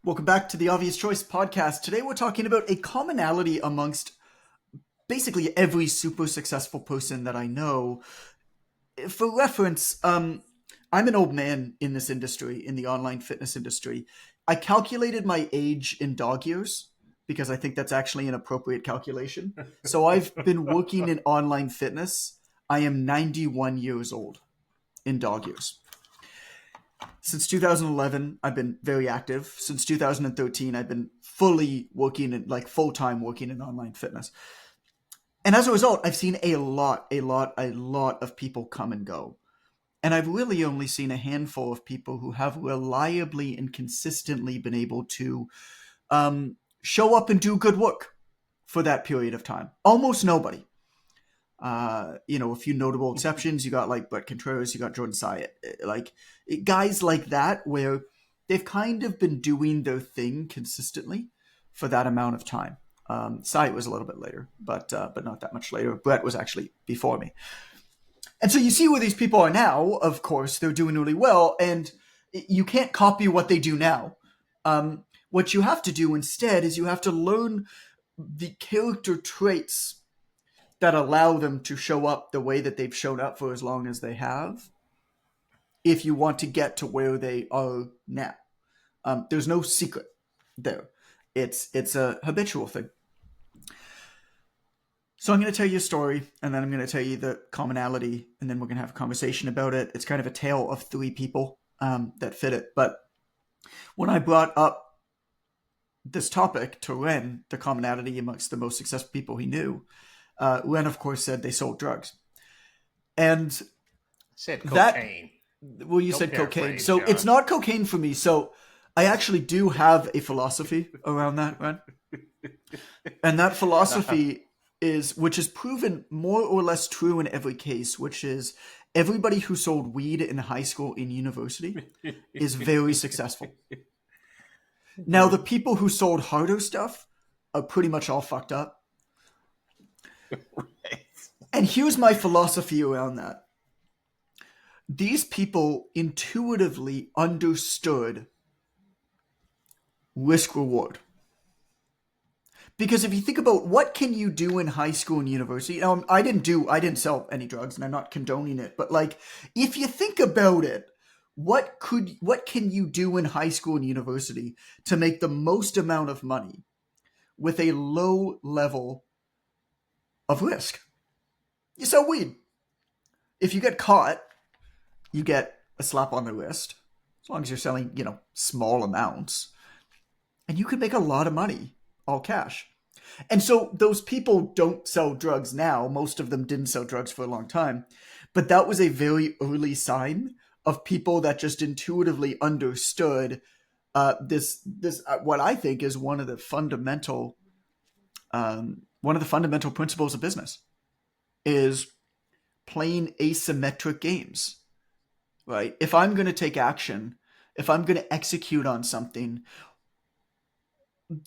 Welcome back to the Obvious Choice podcast. Today we're talking about a commonality amongst basically every super successful person that I know. For reference, I'm an old man in this industry, in the online fitness industry. I calculated my age in dog years because I think that's actually an appropriate calculation. So I've been working in online fitness. I am 91 years old in dog years. Since 2011, I've been very active. Since 2013, I've been fully working in, full-time working in online fitness. And as a result, I've seen a lot of people come and go. And I've really only seen a handful of people who have reliably and consistently been able to show up and do good work for that period of time. Almost nobody. A few notable exceptions. You got like Brett Contreras, you got Jordan Syatt, like guys like that where they've kind of been doing their thing consistently for that amount of time. Syatt was a little bit later, but not that much later. Brett was actually before me. And so you see where these people are now. Of course, they're doing really well, and you can't copy what they do now. What you have to do instead is you have to learn the character traits that allow them to show up the way that they've shown up for as long as they have, if you want to get to where they are now. There's no secret there. It's a habitual thing. So I'm going to tell you a story, and then I'm going to tell you the commonality, and then we're going to have a conversation about it. It's kind of a tale of three people that fit it. But when I brought up this topic to Ren, the commonality amongst the most successful people he knew, Ren, of course, said they sold drugs. And said cocaine. You said cocaine. So John. It's not cocaine for me. So I actually do have a philosophy around that, Ren. And that philosophy which is proven more or less true in every case, which is everybody who sold weed in high school and university is very successful. Now, the people who sold harder stuff are pretty much all fucked up. Right. And here's my philosophy around that. These people intuitively understood risk reward. Because if you think about what can you do in high school and university, I didn't sell any drugs and I'm not condoning it, but like if you think about it, what can you do in high school and university to make the most amount of money with a low level of risk? You sell weed. If you get caught, you get a slap on the wrist, as long as you're selling, small amounts. And you can make a lot of money, all cash. And so those people don't sell drugs now. Most of them didn't sell drugs for a long time. But that was a very early sign of people that just intuitively understood this what I think is one of the fundamental principles of business is playing asymmetric games, right? If I'm going to take action, if I'm going to execute on something,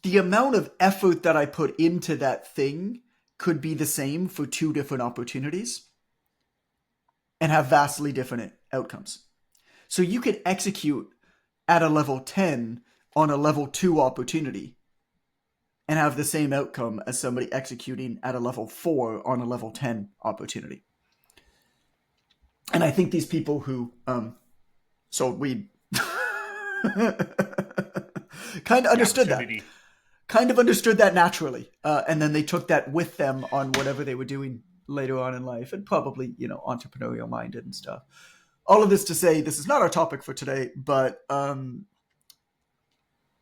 the amount of effort that I put into that thing could be the same for two different opportunities and have vastly different outcomes. So you could execute at a level 10 on a level 2 opportunity and have the same outcome as somebody executing at a level 4 on a level 10 opportunity. And I think these people who sold weed kind of understood that. Kind of understood that naturally. And then they took that with them on whatever they were doing later on in life, and probably, entrepreneurial minded and stuff. All of this to say, this is not our topic for today, but I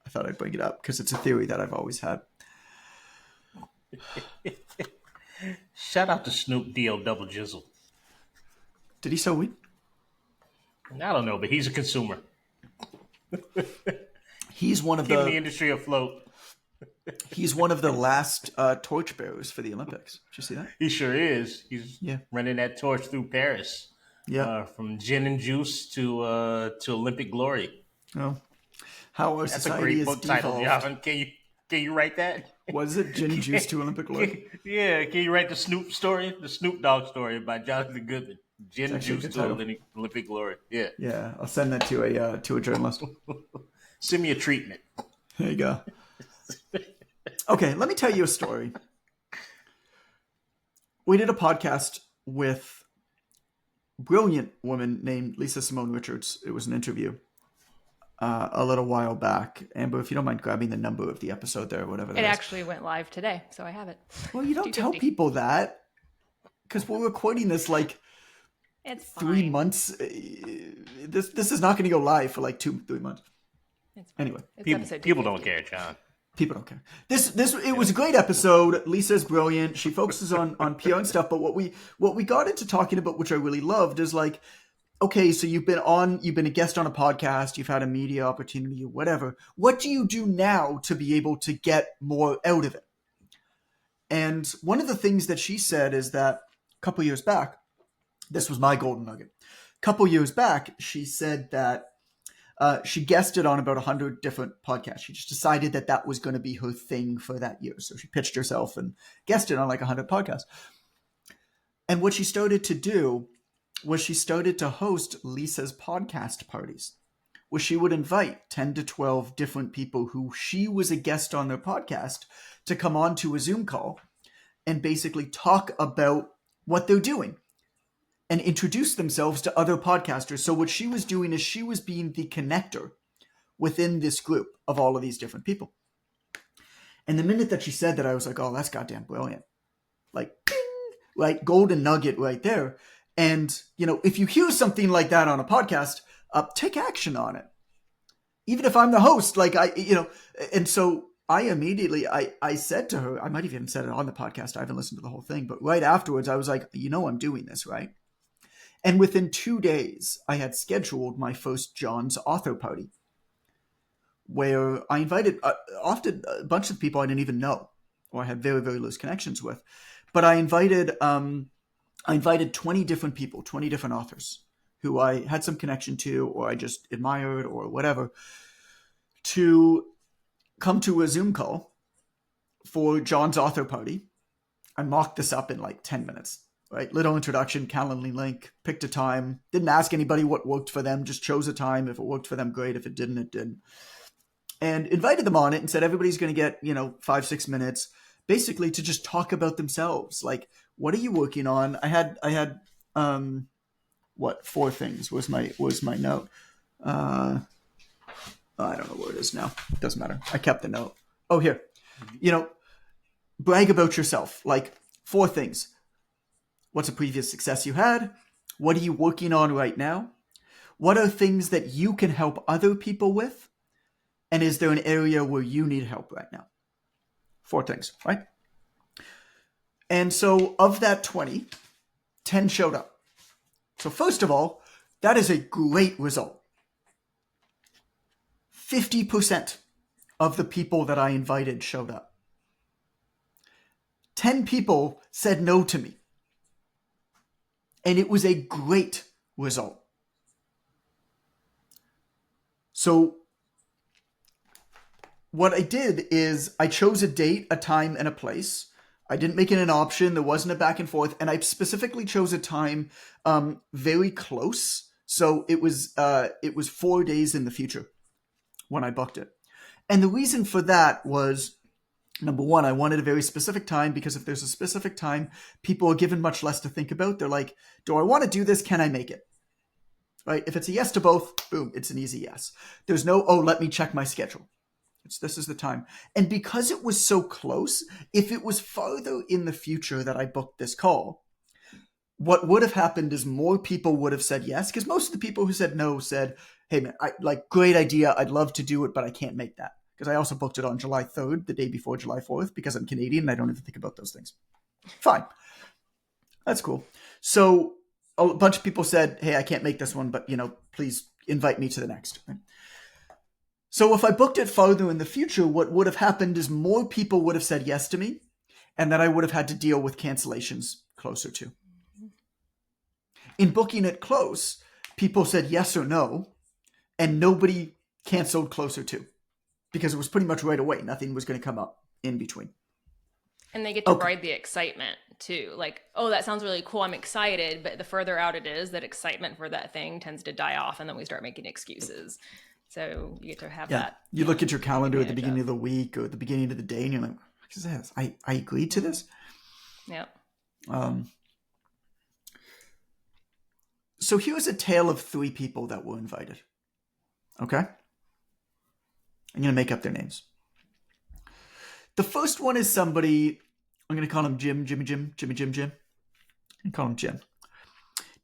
thought I'd bring it up because it's a theory that I've always had. Shout out to Snoop D.O. Double Jizzle. Did he sell weed? I don't know, but he's a consumer. He's one of keeping the industry afloat. He's one of the last torchbearers for the Olympics. Did you see that? He sure is. He's running that torch through Paris. Yeah, from gin and juice to Olympic glory. Oh, how our That's society a great book title, John. Can you write that? What is it? Gin and juice to Olympic glory. Can you write the Snoop Dogg story by Jonathan Goodman? Gin and juice to Olympic glory. Yeah. Yeah, I'll send that to a journalist. Send me a treatment. There you go. Okay, let me tell you a story. We did a podcast with a brilliant woman named Lisa Simone Richards. It was an interview a little while back. Amber, if you don't mind grabbing the number of the episode there, whatever that It is. actually went live today, so I have it. Well, you don't tell 250. people that because we're recording this like It's 3 fine. months. This is not going to go live for like 2-3 months. It's fine. Anyway, It's episode People don't 250. care, John. people don't care. It was a great episode. Lisa's brilliant. She focuses on PR and stuff. But what we got into talking about, which I really loved, is like, okay, so you've been a guest on a podcast, you've had a media opportunity or whatever. What do you do now to be able to get more out of it? And one of the things that she said is that a couple years back, this was my golden nugget. A couple years back, she said that she guested on about 100 different podcasts. She just decided that that was going to be her thing for that year. So she pitched herself and guested on like 100 podcasts. And what she started to do was she started to host Lisa's podcast parties, where she would invite 10 to 12 different people who she was a guest on their podcast to come on to a Zoom call and basically talk about what they're doing and introduce themselves to other podcasters. So what she was doing is she was being the connector within this group of all of these different people. And the minute that she said that, I was like, oh, that's goddamn brilliant. Like, ding, like golden nugget right there. And, if you hear something like that on a podcast, take action on it. Even if I'm the host, and so I immediately, I said to her, I might have even said it on the podcast. I haven't listened to the whole thing, but right afterwards, I was like, I'm doing this, right? And within 2 days, I had scheduled my first John's author party, where I invited often a bunch of people I didn't even know or I had very, very loose connections with. But I invited 20 different people, 20 different authors who I had some connection to or I just admired or whatever, to come to a Zoom call for John's author party. I mocked this up in like 10 minutes. Right, little introduction, Calendly link, picked a time, didn't ask anybody what worked for them, just chose a time. If it worked for them, great. If it didn't, it didn't. And invited them on it and said, everybody's going to get, 5-6 minutes, basically to just talk about themselves. Like, what are you working on? I had 4 things was my note. I don't know where it is now. It doesn't matter. I kept the note. Oh, here. Brag about yourself. Like 4 things. What's a previous success you had? What are you working on right now? What are things that you can help other people with? And is there an area where you need help right now? 4 things, right? And so of that 20, 10 showed up. So first of all, that is a great result. 50% of the people that I invited showed up. 10 people said no to me. And it was a great result. So what I did is I chose a date, a time, and a place. I didn't make it an option. There wasn't a back and forth. And I specifically chose a time very close. So it was 4 days in the future when I booked it. And the reason for that was, number one, I wanted a very specific time, because if there's a specific time, people are given much less to think about. They're like, do I want to do this? Can I make it? Right? If it's a yes to both, boom, it's an easy yes. There's no, let me check my schedule. This is the time. And because it was so close, if it was farther in the future that I booked this call, what would have happened is more people would have said yes, because most of the people who said no said, hey man, great idea. I'd love to do it, but I can't make that. Because I also booked it on July 3rd, the day before July 4th, because I'm Canadian and I don't even think about those things. Fine. That's cool. So a bunch of people said, hey, I can't make this one, but, please invite me to the next. Right? So if I booked it farther in the future, what would have happened is more people would have said yes to me, and then I would have had to deal with cancellations closer to. In booking it close, people said yes or no, and nobody canceled closer to, because it was pretty much right away. Nothing was going to come up in between. And they get to ride the excitement too. Like, oh, that sounds really cool. I'm excited. But the further out it is, that excitement for that thing tends to die off. And then we start making excuses. So you get to have Yeah. that. You look at your calendar at the advantage beginning of. of the week or at the beginning of the day, and you're like, what is this? I agreed to this? Yeah. So here's a tale of 3 people that were invited. Okay? I'm going to make up their names. The first one is somebody, I'm going to call him Jim. And call him Jim.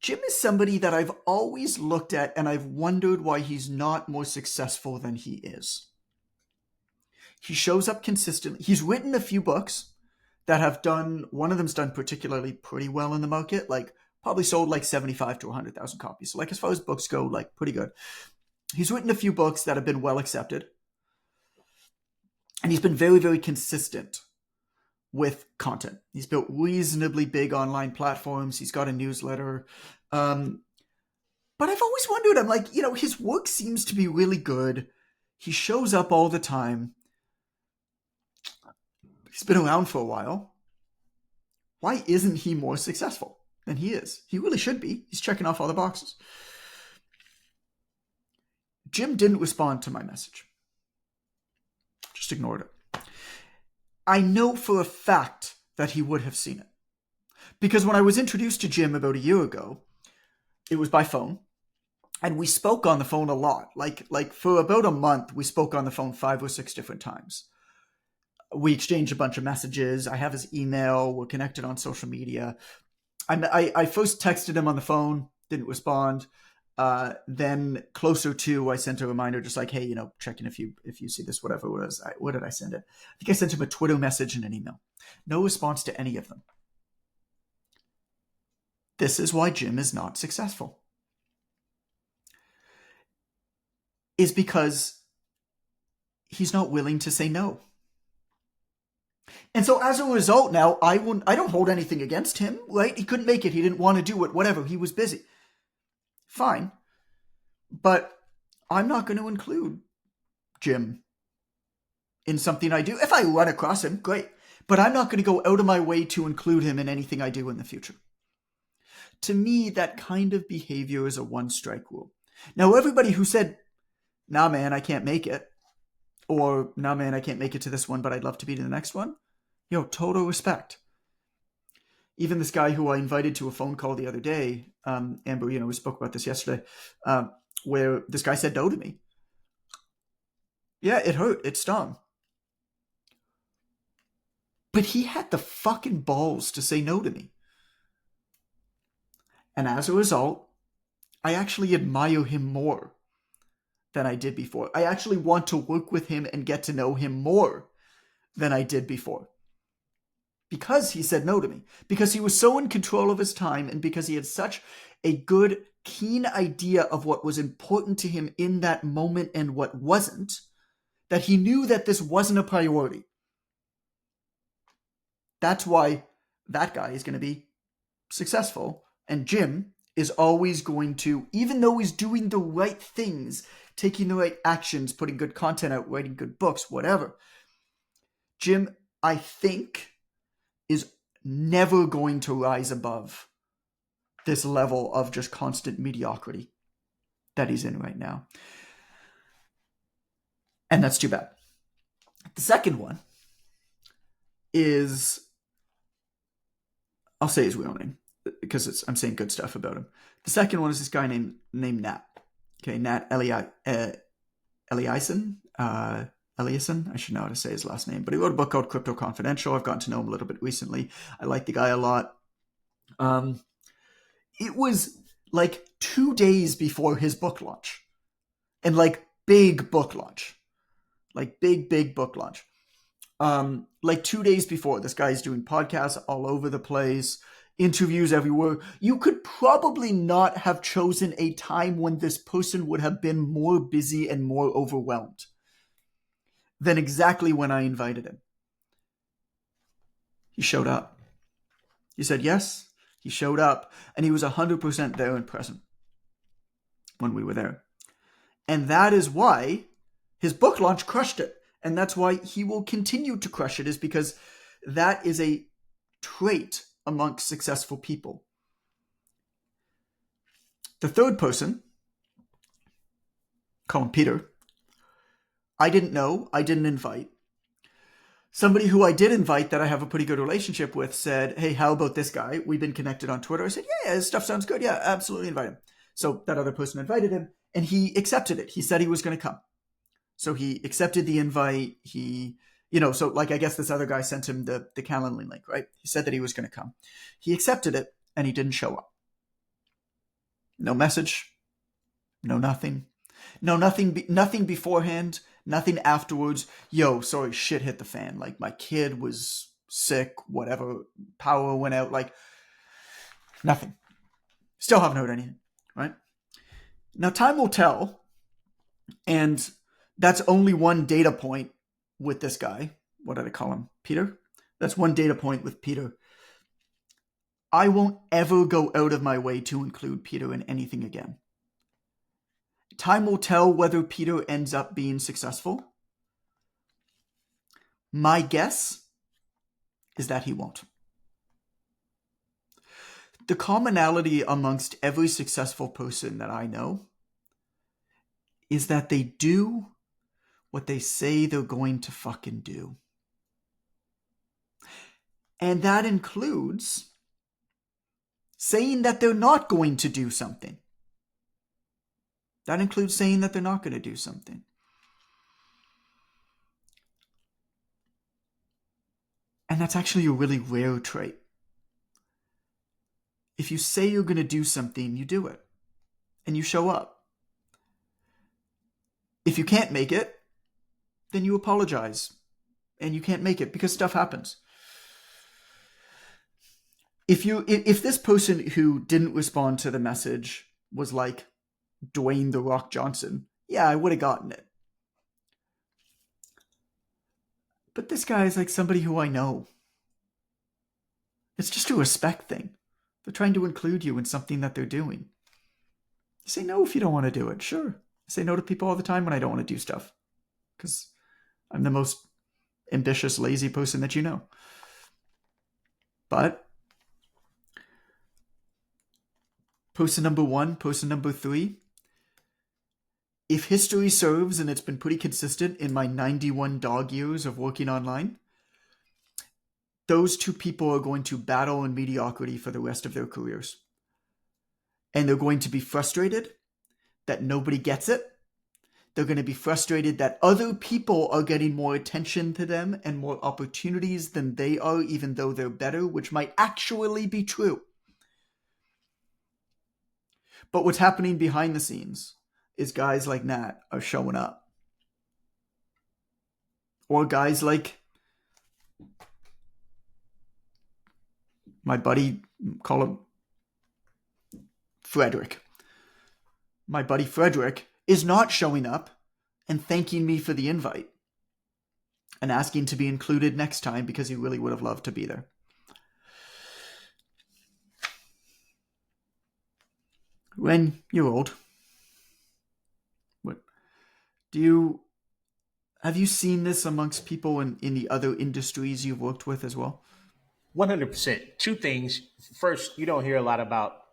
Jim is somebody that I've always looked at and I've wondered why he's not more successful than he is. He shows up consistently. He's written a few books that have done, one of them's done particularly pretty well in the market, like probably sold like 75 to 100,000 copies. So like as far as books go, like pretty good. He's written a few books that have been well accepted. And he's been very, very consistent with content. He's built reasonably big online platforms. He's got a newsletter. But I've always wondered, I'm like, his work seems to be really good. He shows up all the time. He's been around for a while. Why isn't he more successful than he is? He really should be. He's checking off all the boxes. Jim didn't respond to my message. Just ignored it. I know for a fact that he would have seen it. Because when I was introduced to Jim about a year ago, it was by phone. And we spoke on the phone a lot. Like for about a month, we spoke on the phone 5 or 6 different times. We exchanged a bunch of messages. I have his email. We're connected on social media. I first texted him on the phone, didn't respond. Then closer to, I sent a reminder just like, hey, check in if you see this, whatever it was. What did I send it? I think I sent him a Twitter message and an email. No response to any of them. This is why Jim is not successful. Is because he's not willing to say no. And so as a result now, I don't hold anything against him, right? He couldn't make it. He didn't want to do it, whatever. He was busy. Fine. But I'm not going to include Jim in something I do. If I run across him, great. But I'm not going to go out of my way to include him in anything I do in the future. To me, that kind of behavior is a one-strike rule. Now, everybody who said, nah, man, I can't make it, or nah, man, I can't make it to this one, but I'd love to be to the next one, total respect. Even this guy who I invited to a phone call the other day, Amber, we spoke about this yesterday, where this guy said no to me. Yeah, it hurt. It stung. But he had the fucking balls to say no to me. And as a result, I actually admire him more than I did before. I actually want to work with him and get to know him more than I did before. Because he said no to me. Because he was so in control of his time, and because he had such a good, keen idea of what was important to him in that moment and what wasn't, that he knew that this wasn't a priority. That's why that guy is going to be successful. And Jim is always going to, even though he's doing the right things, taking the right actions, putting good content out, writing good books, whatever, Jim, I think, is never going to rise above this level of just constant mediocrity that he's in right now. And that's too bad. The second one is, I'll say his real name because I'm saying good stuff about him. The second one is this guy named Nat. Okay, Nat Eliason. Eliason, I should know how to say his last name, but he wrote a book called Crypto Confidential. I've gotten to know him a little bit recently. I like the guy a lot. It was like 2 days before his book launch, and like big book launch, like big book launch. Like 2 days before, this guy's doing podcasts all over the place, interviews everywhere. You could probably not have chosen a time when this person would have been more busy and more overwhelmed than exactly when I invited him. He showed up. He said yes. He showed up, and he was 100% there and present when we were there. And that is why his book launch crushed it. And that's why he will continue to crush it, is because that is a trait amongst successful people. The third person, call him Peter. I didn't know. I didn't invite. Somebody who I did invite that I have a pretty good relationship with said, hey, how about this guy? We've been connected on Twitter. I said, yeah, his stuff sounds good. Yeah, absolutely invite him. So that other person invited him and he accepted it. He said he was going to come. So he accepted the invite. So like I guess this other guy sent him the Calendly link, right? He said that he was going to come. He accepted it and he didn't show up. No message, no nothing. No, nothing beforehand, nothing afterwards. Yo, sorry, shit hit the fan. Like my kid was sick, whatever, power went out, like nothing. Still haven't heard anything, right? Now time will tell, and that's only one data point with this guy. What did I call him? Peter? That's one data point with Peter. I won't ever go out of my way to include Peter in anything again. Time will tell whether Peter ends up being successful. My guess is that he won't. The commonality amongst every successful person that I know is that they do what they say they're going to fucking do. And that includes saying that they're not going to do something. That includes saying that they're not going to do something. And that's actually a really rare trait. If you say you're going to do something, you do it. And you show up. If you can't make it, then you apologize. And you can't make it because stuff happens. If this person who didn't respond to the message was like Dwayne "The Rock" Johnson, yeah, I would have gotten it. But this guy is like somebody who I know. It's just a respect thing. They're trying to include you in something that they're doing. You say no if you don't want to do it. Sure. I say no to people all the time when I don't want to do stuff. Because I'm the most ambitious, lazy person that you know. But person number 1, person number 3, if history serves, and it's been pretty consistent in my 91 dog years of working online, those two people are going to battle in mediocrity for the rest of their careers. And they're going to be frustrated that nobody gets it. They're going to be frustrated that other people are getting more attention to them and more opportunities than they are, even though they're better, which might actually be true. But what's happening behind the scenes is guys like Nat are showing up. Or guys like my buddy, call him Frederick. My buddy Frederick is not showing up and thanking me for the invite and asking to be included next time because he really would have loved to be there. When you're old, have you seen this amongst people in the other industries you've worked with as well? 100%. Two things. First, you don't hear a lot about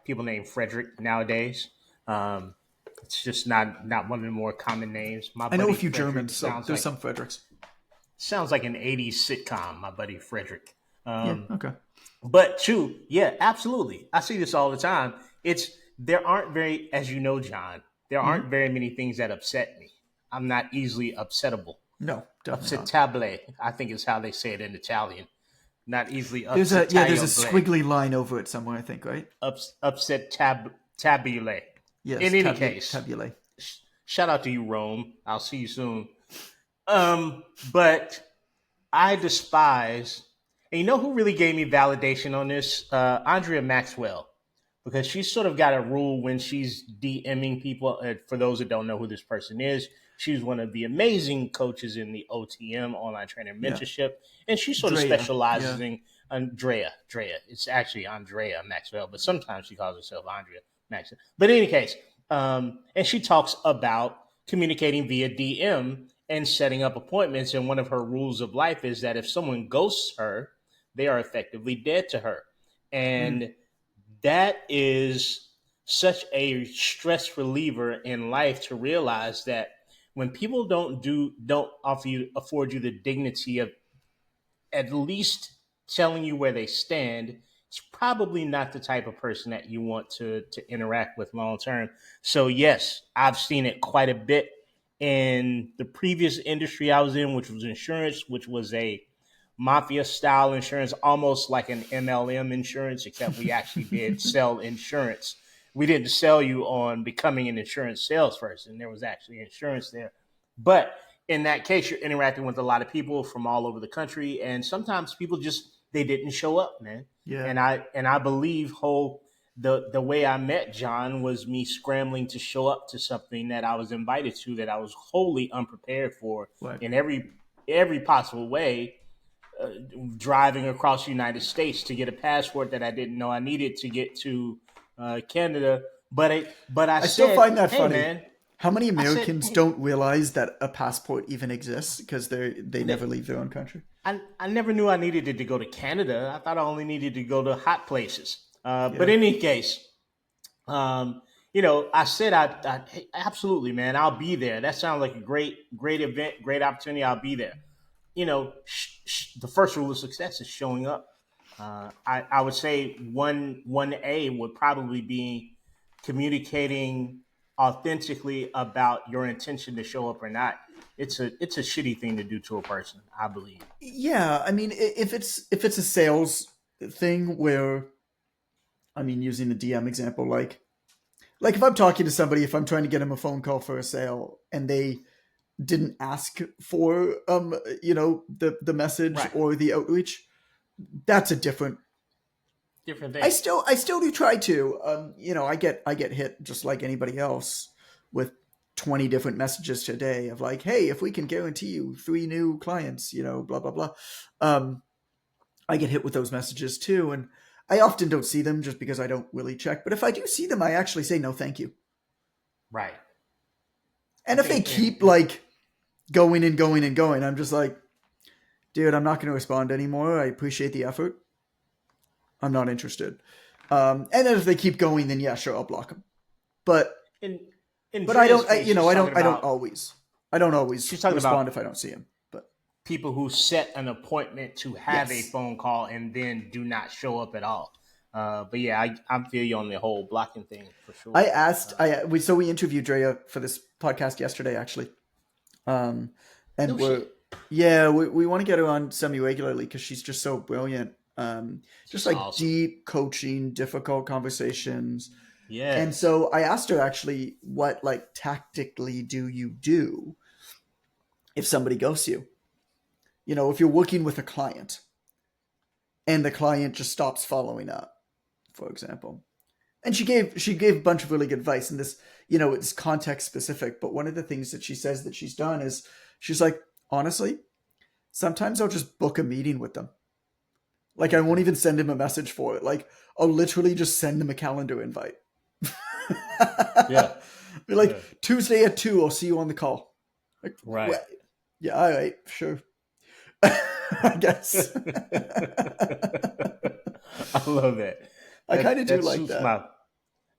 people named Frederick nowadays. It's just not one of the more common names. I know a few Germans, so there's some Fredericks. Sounds like an 80s sitcom, my buddy Frederick. Yeah, okay. But two, yeah, absolutely. I see this all the time. There aren't very, as you know, John, there aren't very many things that upset me. I'm not easily upsettable. No, definitely Upsettabile, I think is how they say it in Italian. Not easily there's a squiggly line over it somewhere, I think, right? Tabule. Yes. In any case, tabule. Shout out to you, Rome. I'll see you soon. But I despise, and you know who really gave me validation on this? Andrea Maxwell. Because she's sort of got a rule when she's DMing people. For those that don't know who this person is, she's one of the amazing coaches in the OTM, online training mentorship. And she sort of specializes in Andrea. It's actually Andrea Maxwell, but sometimes she calls herself Andrea Maxwell. But in any case, and she talks about communicating via DM and setting up appointments. And one of her rules of life is that if someone ghosts her, they are effectively dead to her. And that is such a stress reliever in life to realize that when people don't afford you the dignity of at least telling you where they stand, it's probably not the type of person that you want to interact with long term. So yes, I've seen it quite a bit in the previous industry I was in, which was insurance, which was a mafia style insurance, almost like an MLM insurance, except we actually did sell insurance. We didn't sell you on becoming an insurance salesperson. There was actually insurance there. But in that case, you're interacting with a lot of people from all over the country, and sometimes people just they didn't show up, man. Yeah. And I believe the way I met John was me scrambling to show up to something that I was invited to that I was wholly unprepared for Right. in every possible way. Driving across the United States to get a passport that I didn't know I needed to get to Canada, but I still said, find that "Hey, funny. man." How many I said, Americans "Hey." don't realize that a passport even exists because they never leave their own country? I never knew I needed it to go to Canada. I thought I only needed to go to hot places. But Yeah. in any case, I said, hey, absolutely, man, I'll be there. That sounds like a great event, great opportunity. I'll be there. The first rule of success is showing up. I would say one A would probably be communicating authentically about your intention to show up or not. It's a shitty thing to do to a person, I believe. Yeah, I mean, if it's a sales thing where, I mean, using the DM example, like if I'm talking to somebody, if I'm trying to get them a phone call for a sale and they didn't ask for the message Right. or the outreach, that's a different. Different I thing. still do try to. I get hit just like anybody else with 20 different messages today of like, hey, if we can guarantee you 3 new clients, blah blah blah. I get hit with those messages too, and I often don't see them just because I don't really check. But if I do see them, I actually say no, thank you. Right. And I if they think keep like going and going and going, I'm just like, dude, I'm not going to respond anymore. I appreciate the effort. I'm not interested. And then if they keep going, then yeah, sure, I'll block them. But in in but I Drea's don't. case, she's talking I don't about always. I don't always she's talking respond about if I don't see them. But people who set an appointment to have a yes, phone call and then do not show up at all. But yeah, I feel you on the whole blocking thing for I sure. asked. We interviewed Drea for this podcast yesterday, actually. Um, and No shit. we want to get her on semi regularly because she's just so brilliant. Just She's like awesome. deep coaching, difficult conversations. And Yes. so I asked her actually, what like tactically do you do if somebody ghosts you? If you're working with a client and the client just stops following up, for example. And she gave a bunch of really good advice, and this, it's context specific. But one of the things that she says that she's done is she's like, honestly, sometimes I'll just book a meeting with them. Like I won't even send him a message for it. Like I'll literally just send them a calendar invite. Yeah. Be like, Yeah. Tuesday at 2, I'll see you on the call. Like, Right. yeah, all right, sure. I guess. I love that. I kind of do That like suits that. my.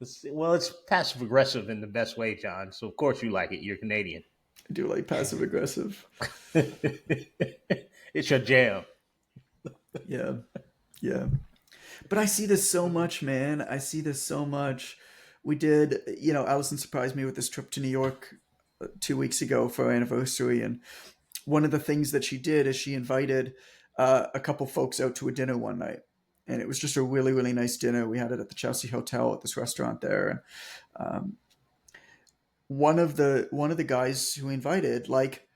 It's passive aggressive in the best way, John. So of course you like it. You're Canadian. I do like passive aggressive. It's your jam. Yeah, yeah. But I see this so much, man. I see this so much. We did, Allison surprised me with this trip to New York 2 weeks ago for our anniversary, and one of the things that she did is she invited a couple folks out to a dinner one night, and it was just a really really nice dinner. We had it at the Chelsea Hotel at this restaurant there, and one of the guys who invited, like,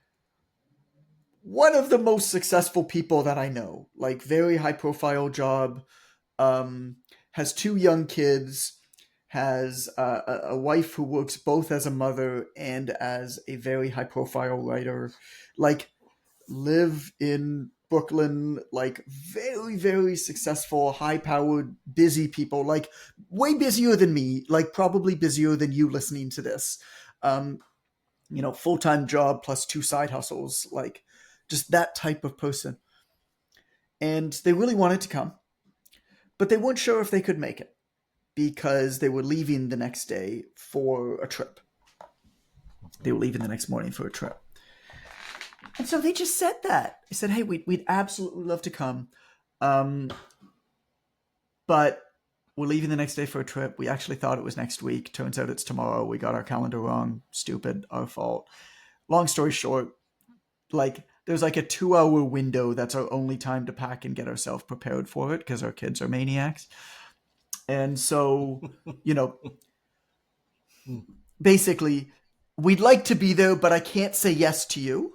one of the most successful people that I know, like very high profile job, has 2 young kids, has a wife who works both as a mother and as a very high profile writer, like live in Brooklyn, like very, very successful, high powered, busy people, like way busier than me, like probably busier than you listening to this. Um, Full time job plus 2 side hustles, like just that type of person. And they really wanted to come, but they weren't sure if they could make it because they were leaving the next day for a trip. They were leaving the next morning for a trip. And so they just said that. They said, hey, we'd absolutely love to come. But we're leaving the next day for a trip. We actually thought it was next week. Turns out it's tomorrow. We got our calendar wrong. Stupid. Our fault. Long story short, like there's like a 2-hour window that's our only time to pack and get ourselves prepared for it because our kids are maniacs. And so, basically, we'd like to be there, but I can't say yes to you.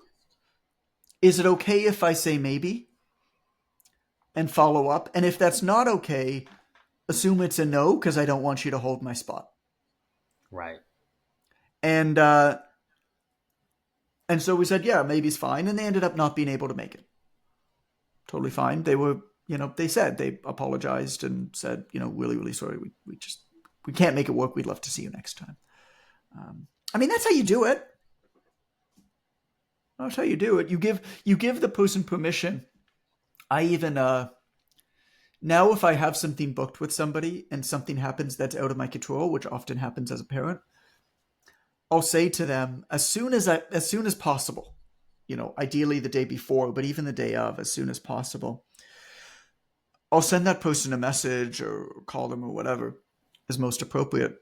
Is it okay if I say maybe and follow up? And if that's not okay, assume it's a no because I don't want you to hold my spot. Right. And so we said, yeah, maybe's fine. And they ended up not being able to make it. Totally fine. They were, they apologized and said, really, really sorry. We can't make it work. We'd love to see you next time. That's how you do it. That's how you do it. You give the person permission. I even, now if I have something booked with somebody and something happens that's out of my control, which often happens as a parent, I'll say to them as soon as possible, ideally the day before, but even the day of, as soon as possible, I'll send that person a message or call them or whatever is most appropriate.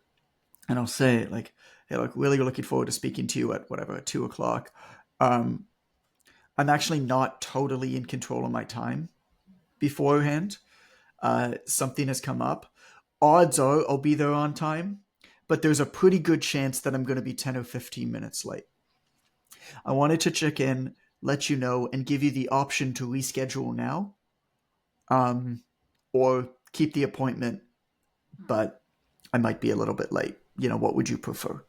And I'll say like, hey, like really looking forward to speaking to you at 2:00. I'm actually not totally in control of my time beforehand. Something has come up. Odds are I'll be there on time, but there's a pretty good chance that I'm going to be 10 or 15 minutes late. I wanted to check in, let you know, and give you the option to reschedule now, or keep the appointment, but I might be a little bit late. What would you prefer?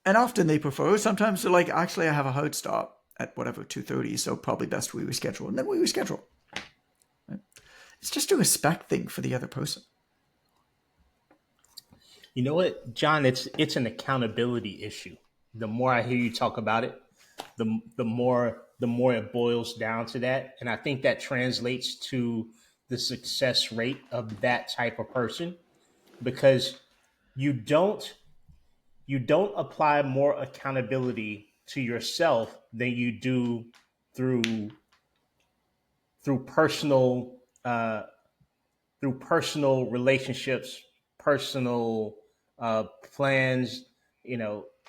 And often they prefer. Sometimes they're like, actually, I have a hard stop at 2:30, so probably best we reschedule. And then we reschedule. Right? It's just a respect thing for the other person. You know what, John? It's an accountability issue. The more I hear you talk about it, the more it boils down to that, and I think that translates to the success rate of that type of person because you don't apply more accountability to yourself than you do through personal relationships, personal plans,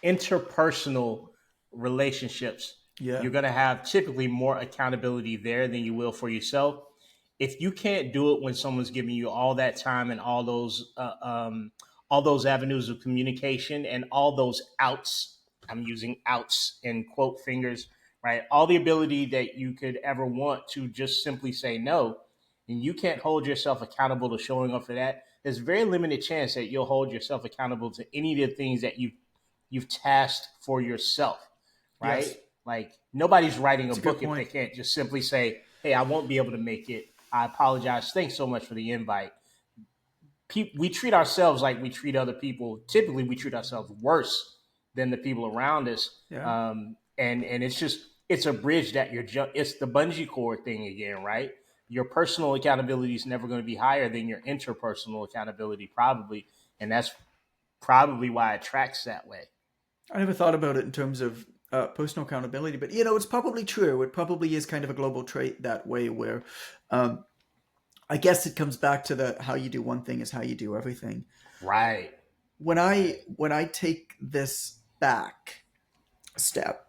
interpersonal relationships. Yeah. You're going to have typically more accountability there than you will for yourself. If you can't do it when someone's giving you all that time and all those avenues of communication and all those outs, I'm using outs in quote fingers, right? All the ability that you could ever want to just simply say no, and you can't hold yourself accountable to showing up for that, there's very limited chance that you'll hold yourself accountable to any of the things that you've tasked for yourself, right? Yes. Like nobody's writing a That's a good book if they point. can't just simply say, "Hey, I won't be able to make it. I apologize. Thanks so much for the invite." We treat ourselves like we treat other people. Typically, we treat ourselves worse than the people around us, Yeah. and it's a bridge that it's the bungee cord thing again, right? Your personal accountability is never going to be higher than your interpersonal accountability, probably, and that's probably why it tracks that way. I never thought about it in terms of personal accountability, but it's probably true. It probably is kind of a global trait that way, where I guess it comes back to the how you do one thing is how you do everything. Right. When I take this back step,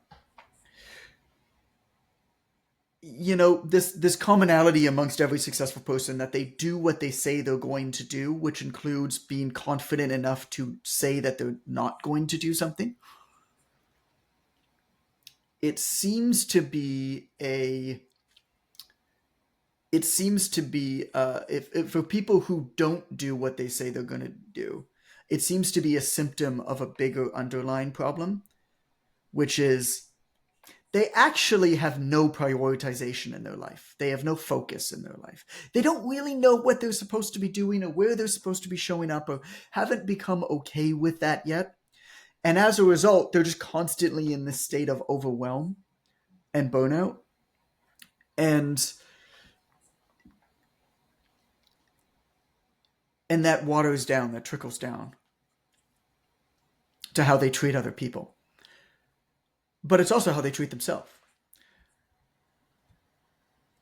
this commonality amongst every successful person that they do what they say they're going to do, which includes being confident enough to say that they're not going to do something. It seems to be if for people who don't do what they say they're going to do, it seems to be a symptom of a bigger underlying problem, which is they actually have no prioritization in their life. They have no focus in their life. They don't really know what they're supposed to be doing or where they're supposed to be showing up, or haven't become okay with that yet. And as a result, they're just constantly in this state of overwhelm and burnout. And that waters down, that trickles down. to how they treat other people. But it's also how they treat themselves.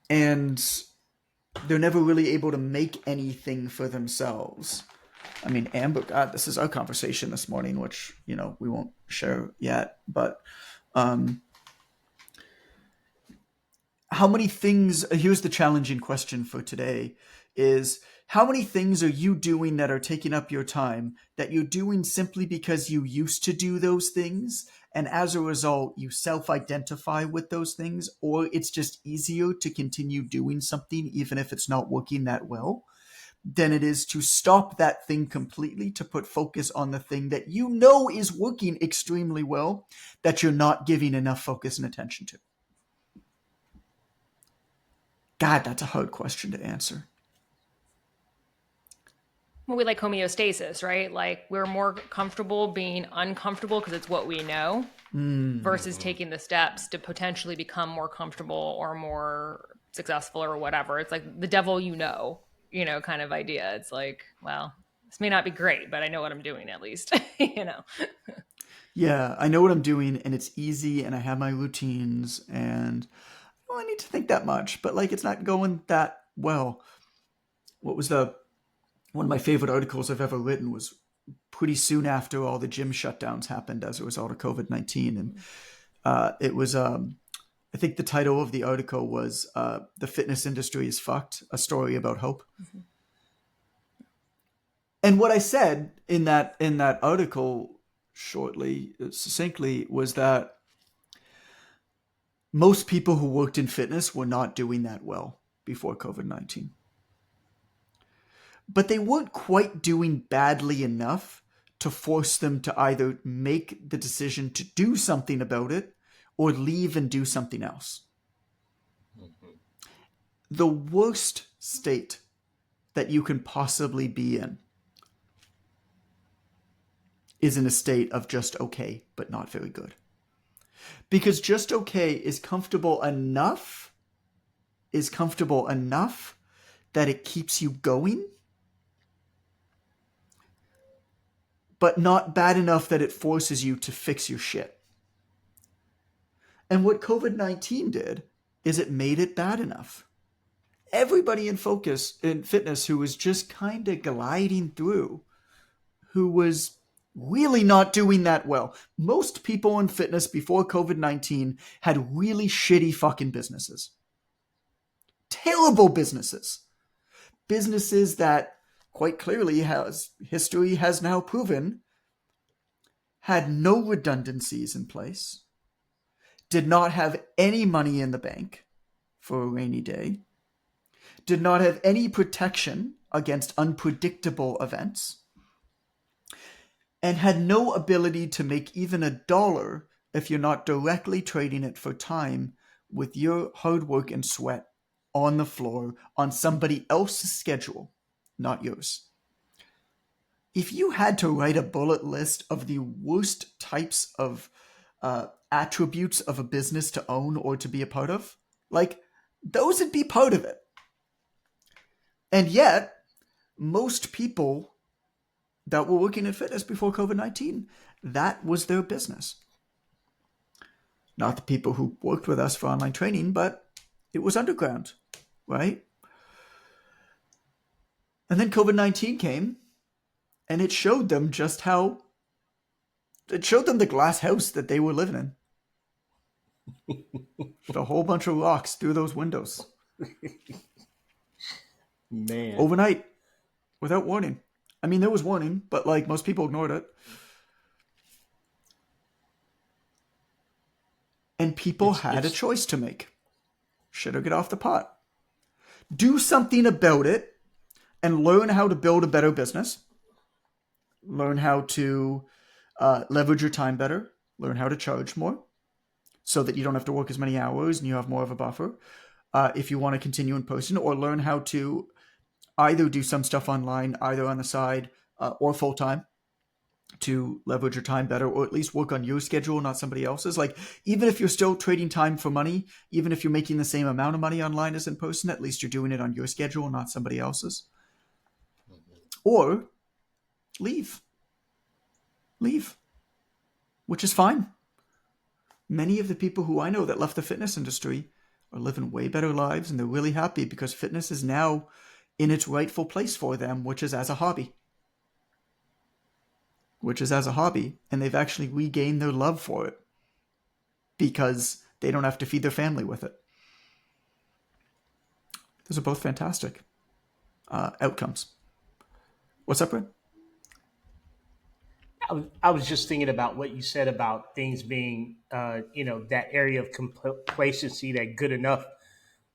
And they're never really able to make anything for themselves. I mean, Amber, God, this is our conversation this morning, which, we won't share yet. But how many things, here's the challenging question for today, is how many things are you doing that are taking up your time that you're doing simply because you used to do those things, and as a result you self-identify with those things, or it's just easier to continue doing something even if it's not working that well than it is to stop that thing completely to put focus on the thing that is working extremely well that you're not giving enough focus and attention to? God, that's a hard question to answer. Well, we like homeostasis, right? Like we're more comfortable being uncomfortable because it's what we know versus taking the steps to potentially become more comfortable or more successful or whatever. It's like the devil, kind of idea. It's like, well, this may not be great, but I know what I'm doing at least, Yeah, I know what I'm doing and it's easy and I have my routines and I need to think that much, but it's not going that well. What was one of my favorite articles I've ever written was pretty soon after all the gym shutdowns happened as a result of COVID-19. And it was, I think the title of the article was The Fitness Industry is Fucked, a story about hope. Mm-hmm. And what I said in that article succinctly, was that most people who worked in fitness were not doing that well before COVID-19. But they weren't quite doing badly enough to force them to either make the decision to do something about it or leave and do something else. Mm-hmm. The worst state that you can possibly be in is in a state of just okay, but not very good. Because just okay is comfortable enough that it keeps you going, but not bad enough that it forces you to fix your shit. And what COVID-19 did is it made it bad enough. Everybody in fitness who was just kind of gliding through, who was really not doing that well. Most people in fitness before COVID-19 had really shitty fucking businesses. Terrible businesses. Businesses that quite clearly history has now proven had no redundancies in place, did not have any money in the bank for a rainy day, did not have any protection against unpredictable events, and had no ability to make even $1 if you're not directly trading it for time with your hard work and sweat on the floor on somebody else's schedule, not yours. If you had to write a bullet list of the worst types of attributes of a business to own or to be a part of, those would be part of it. And yet, most people that were working in fitness before COVID-19, that was their business. Not the people who worked with us for online training, but it was underground, right? And then COVID-19 came, and it showed them it showed them the glass house that they were living in. With a whole bunch of rocks through those windows. Man. Overnight, without warning. I mean, there was warning, but most people ignored it. And people had a choice to make. Should I get off the pot? Do something about it and learn how to build a better business. Learn how to leverage your time better. Learn how to charge more so that you don't have to work as many hours and you have more of a buffer. If you want to continue in person, or learn how to either do some stuff online, either on the side or full-time, to leverage your time better, or at least work on your schedule, not somebody else's. Even if you're still trading time for money, even if you're making the same amount of money online as in person, at least you're doing it on your schedule, not somebody else's. Mm-hmm. Or leave. which is fine. Many of the people who I know that left the fitness industry are living way better lives, and they're really happy because fitness is now in its rightful place for them, which is as a hobby. And they've actually regained their love for it because they don't have to feed their family with it. Those are both fantastic outcomes. What's up, Brent? I was just thinking about what you said about things being, that area of complacency, that good enough.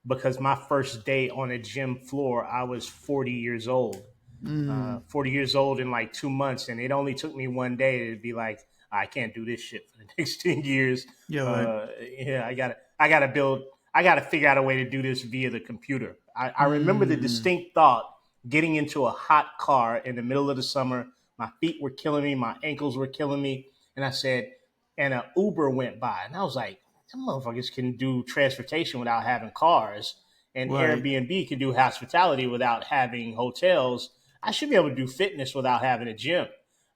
Because my first day on a gym floor, I was 40 years old. 40 years old in like 2 months, and it only took me one day to be like, I can't do this shit for the next 10 years. Yeah, right. I gotta figure out a way to do this via the computer. I remember the distinct thought getting into a hot car in the middle of the summer. My feet were killing me, my ankles were killing me, and I said, and an Uber went by, and I was like, some motherfuckers can do transportation without having cars, and Right. Airbnb can do hospitality without having hotels. I should be able to do fitness without having a gym.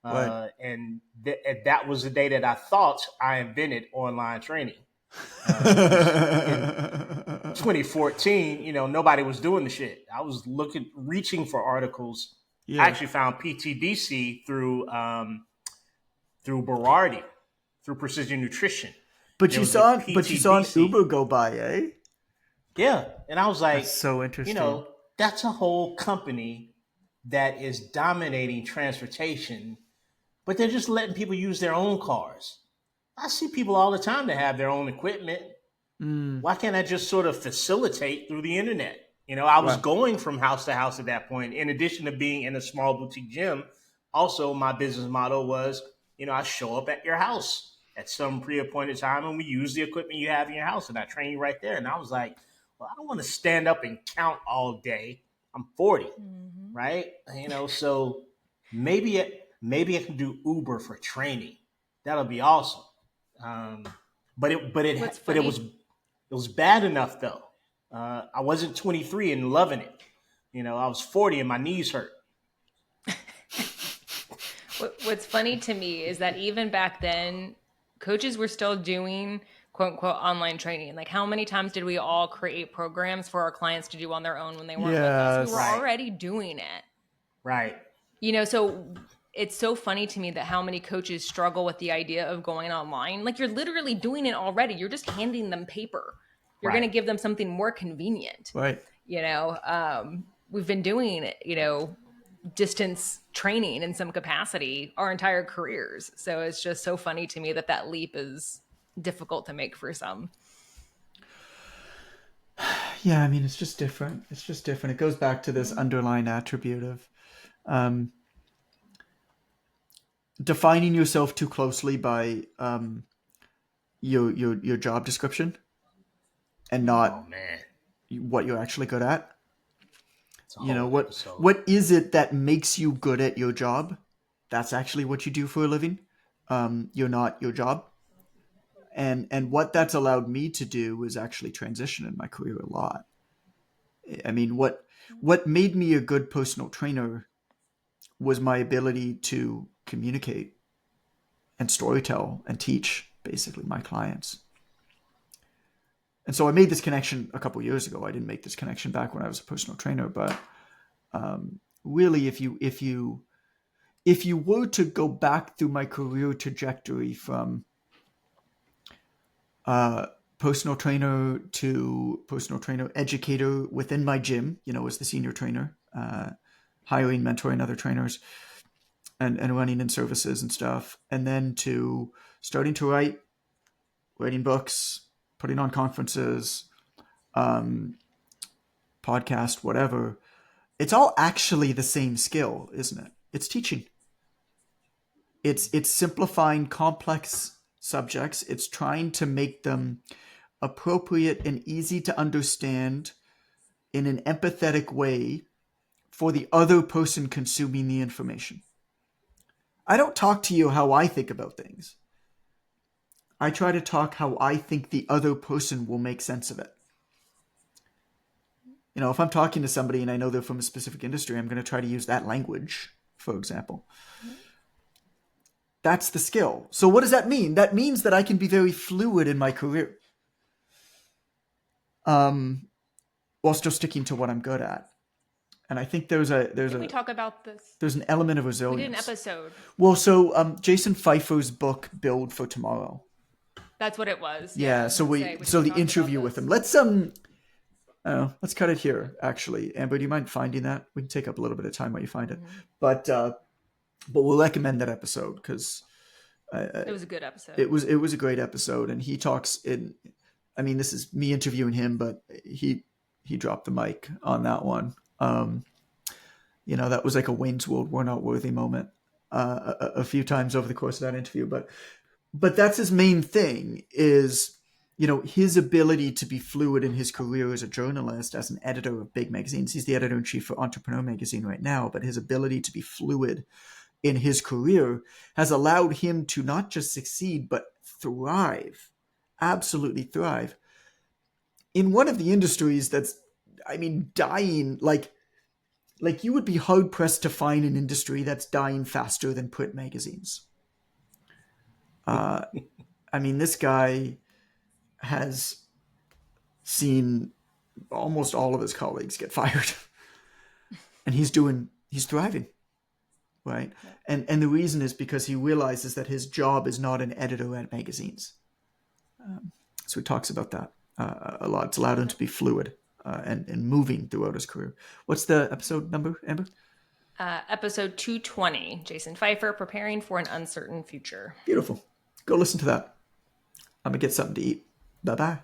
Right. And that was the day that I thought I invented online training. Because in 2014, nobody was doing the shit. I was reaching for articles. I Yeah. actually found PTDC through Berardi, through Precision Nutrition. But There you was a saw an PTDC. Uber go by, eh? Yeah. And I was That's like, so interesting. that's a whole company that is dominating transportation, but they're just letting people use their own cars. I see people all the time that have their own equipment. Why can't I just sort of facilitate through the internet? I was Right. going from house to house at that point. In addition to being in a small boutique gym, also my business model was, I show up at your house at some pre-appointed time and we use the equipment you have in your house and I train you right there. And I was like, well, I don't want to stand up and count all day. I'm 40, Mm-hmm. right? So maybe I can do Uber for training. That'll be awesome. Um, but it but What's it but funny it was bad enough though. I wasn't 23 and loving it. I was 40 and my knees hurt. What's funny to me is that even back then, coaches were still doing quote unquote online training. Like, how many times did we all create programs for our clients to do on their own when they weren't with us? We were Yes. Right, already doing it. right, So it's so funny to me that how many coaches struggle with the idea of going online. Like, you're literally doing it already. You're just handing them paper. You're going to right. give them something more convenient. Right. We've been doing, distance training in some capacity our entire careers. So it's just so funny to me that leap is difficult to make for some. Yeah, I mean, it's just different. It goes back to this underlying attribute of defining yourself too closely by your job description and Oh not man, what you're actually good at. it's a whole What episode. is it that makes you good at your job? That's actually what you do for a living. You're not your job. And what that's allowed me to do is actually transition in my career a lot. I mean, what made me a good personal trainer was my ability to communicate and storytell and teach basically my clients. And so I made this connection a couple years ago. I didn't make this connection back when I was a personal trainer, but really, if you were to go back through my career trajectory from personal trainer to personal trainer educator within my gym, as the senior trainer, hiring, mentoring other trainers, and running in services and stuff, and then to starting to writing books, putting on conferences, podcast, whatever. It's all actually the same skill, isn't it? It's teaching. It's simplifying complex subjects. It's trying to make them appropriate and easy to understand in an empathetic way for the other person consuming the information. I don't talk to you how I think about things. I try to talk how I think the other person will make sense of it. If I'm talking to somebody and I know they're from a specific industry, I'm going to try to use that language, for example. That's the skill. So what does that mean? That means that I can be very fluid in my career. While still sticking to what I'm good at. And I think Did we talk about this? there's an element of We resilience. did an episode. Well, so Jason Pfeiffer's book Build for Tomorrow. That's what it was. Yeah, so the interview with him. Let's cut it here actually. Amber, do you mind finding that? We can take up a little bit of time while you find it. But we'll recommend that episode because it was a good episode. It was a great episode, and he talks in. I mean, this is me interviewing him, but he dropped the mic on that one. That was like a Wayne's World "We're Not Worthy" moment a few times over the course of that interview. But that's his main thing is, his ability to be fluid in his career as a journalist, as an editor of big magazines. He's the editor-in-chief for Entrepreneur magazine right now, but his ability to be fluid in his career has allowed him to not just succeed, but thrive, absolutely thrive in one of the industries that's, dying. Like you would be hard pressed to find an industry that's dying faster than print magazines. This guy has seen almost all of his colleagues get fired, and he's thriving, right? Yeah. And the reason is because he realizes that his job is not an editor at magazines. So he talks about that a lot. It's allowed him to be fluid and moving throughout his career. What's the episode number, Amber? Episode 220, Jason Pfeiffer, Preparing for an Uncertain Future. Beautiful. Go listen to that. I'm going to get something to eat. Bye-bye.